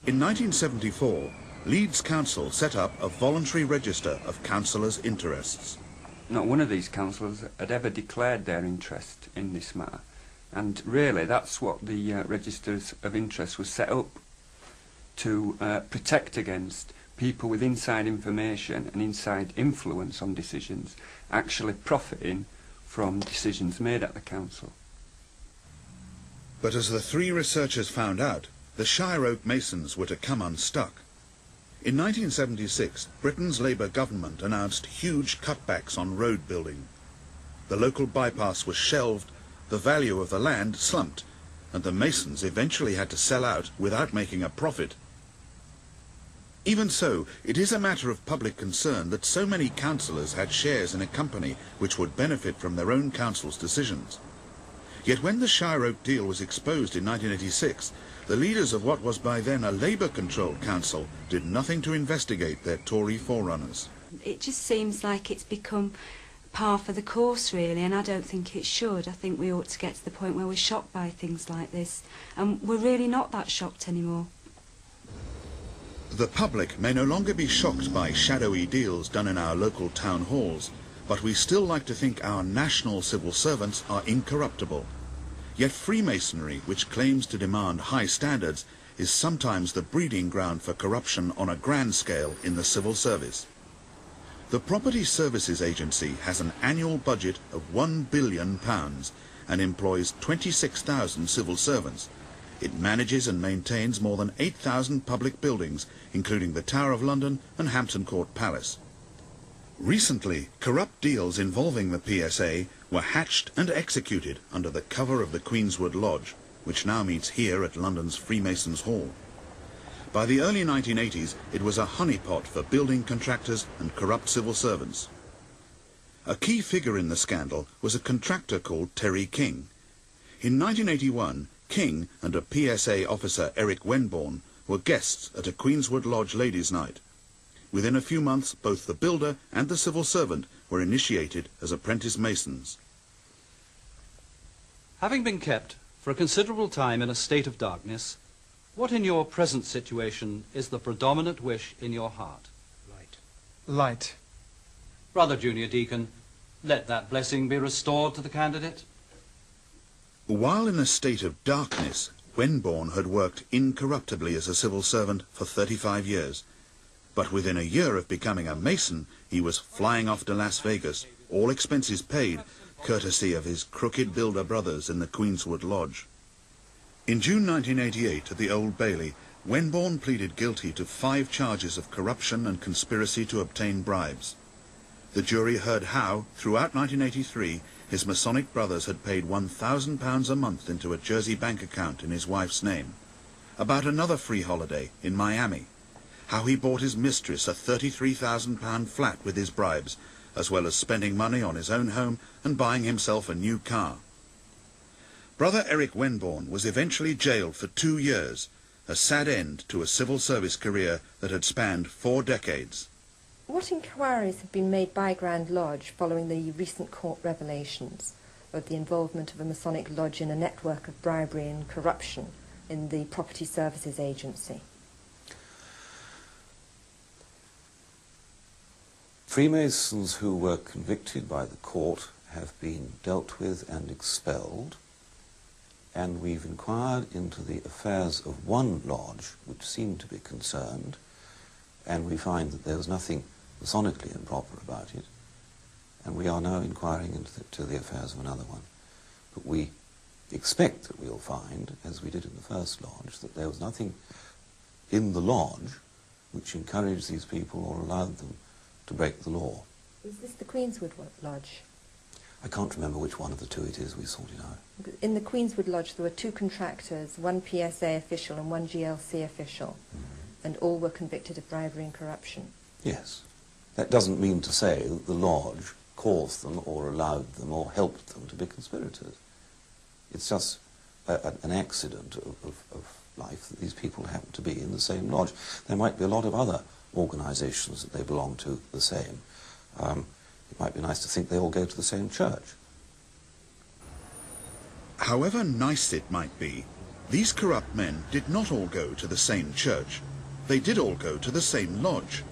In 1974, Leeds Council set up a voluntary register of councillors' interests. Not one of these councillors had ever declared their interest in this matter, and really that's what the registers of interest was set up to protect against people with inside information and inside influence on decisions actually profiting from decisions made at the council. But as the three researchers found out, the Shire Oak Masons were to come unstuck. In 1976, Britain's Labour government announced huge cutbacks on road building. The local bypass was shelved, the value of the land slumped, and the Masons eventually had to sell out without making a profit. Even so, it is a matter of public concern that so many councillors had shares in a company which would benefit from their own council's decisions. Yet when the Shire Oak deal was exposed in 1986, the leaders of what was by then a Labour-controlled council did nothing to investigate their Tory forerunners. It just seems like it's become par for the course, really, and I don't think it should. I think we ought to get to the point where we're shocked by things like this, and we're really not that shocked anymore. The public may no longer be shocked by shadowy deals done in our local town halls, but we still like to think our national civil servants are incorruptible. Yet Freemasonry, which claims to demand high standards, is sometimes the breeding ground for corruption on a grand scale in the civil service. The Property Services Agency has an annual budget of £1 billion and employs 26,000 civil servants. It manages and maintains more than 8,000 public buildings, including the Tower of London and Hampton Court Palace. Recently, corrupt deals involving the PSA were hatched and executed under the cover of the Queenswood Lodge, which now meets here at London's Freemasons' Hall. By the early 1980s, it was a honeypot for building contractors and corrupt civil servants. A key figure in the scandal was a contractor called Terry King. In 1981, King and a PSA officer, Eric Wenborn, were guests at a Queenswood Lodge ladies' night. Within a few months, both the builder and the civil servant were initiated as apprentice masons. Having been kept for a considerable time in a state of darkness, what in your present situation is the predominant wish in your heart? Light. Light. Brother Junior Deacon, let that blessing be restored to the candidate. While in a state of darkness, Wenborn had worked incorruptibly as a civil servant for 35 years. But within a year of becoming a Mason, he was flying off to Las Vegas, all expenses paid, courtesy of his crooked builder brothers in the Queenswood Lodge. In June 1988, at the Old Bailey, Wenborn pleaded guilty to 5 charges of corruption and conspiracy to obtain bribes. The jury heard how, throughout 1983, his Masonic brothers had paid £1,000 a month into a Jersey bank account in his wife's name. About another free holiday in Miami. How he bought his mistress a £33,000 flat with his bribes, as well as spending money on his own home and buying himself a new car. Brother Eric Wenborn was eventually jailed for 2 years, a sad end to a civil service career that had spanned 4 decades. What inquiries have been made by Grand Lodge following the recent court revelations of the involvement of a Masonic lodge in a network of bribery and corruption in the Property Services Agency? Freemasons who were convicted by the court have been dealt with and expelled, and we've inquired into the affairs of one lodge which seemed to be concerned, and we find that there was nothing Masonically improper about it, and we are now inquiring into the affairs of another one. But we expect that we'll find, as we did in the first lodge, that there was nothing in the lodge which encouraged these people or allowed them to break the law. Is this the Queenswood Lodge? I can't remember which one of the two it is we sorted out. In the Queenswood Lodge there were 2 contractors, 1 PSA official and 1 GLC official, and all were convicted of bribery and corruption. Yes. That doesn't mean to say that the lodge caused them or allowed them or helped them to be conspirators. It's just an accident of life that these people happen to be in the same lodge. There might be a lot of other organisations that they belong to the same. It might be nice to think they all go to the same church. However nice it might be, These corrupt men did not all go to the same church. They did all go to the same lodge.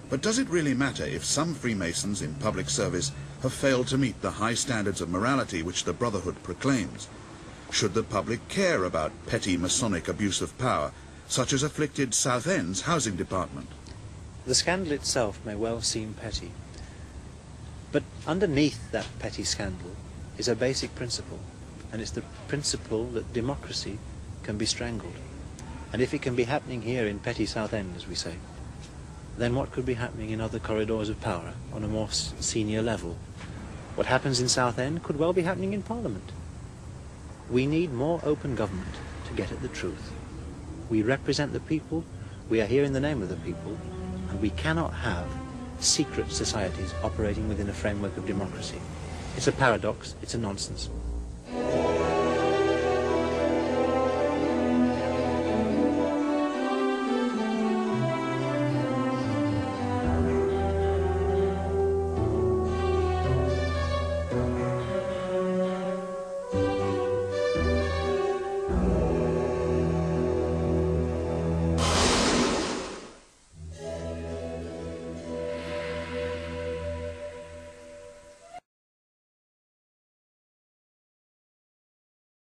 But does it really matter if some Freemasons in public service have failed to meet the high standards of morality which the Brotherhood proclaims? Should the public care about petty Masonic abuse of power, such as afflicted Southend's housing department? The scandal itself may well seem petty, but underneath that petty scandal is a basic principle, and it's the principle that democracy can be strangled. And if it can be happening here in petty Southend, as we say, then what could be happening in other corridors of power on a more senior level? What happens in Southend could well be happening in Parliament. We need more open government to get at the truth. We represent the people, we are here in the name of the people, and we cannot have secret societies operating within a framework of democracy. It's a paradox, it's a nonsense.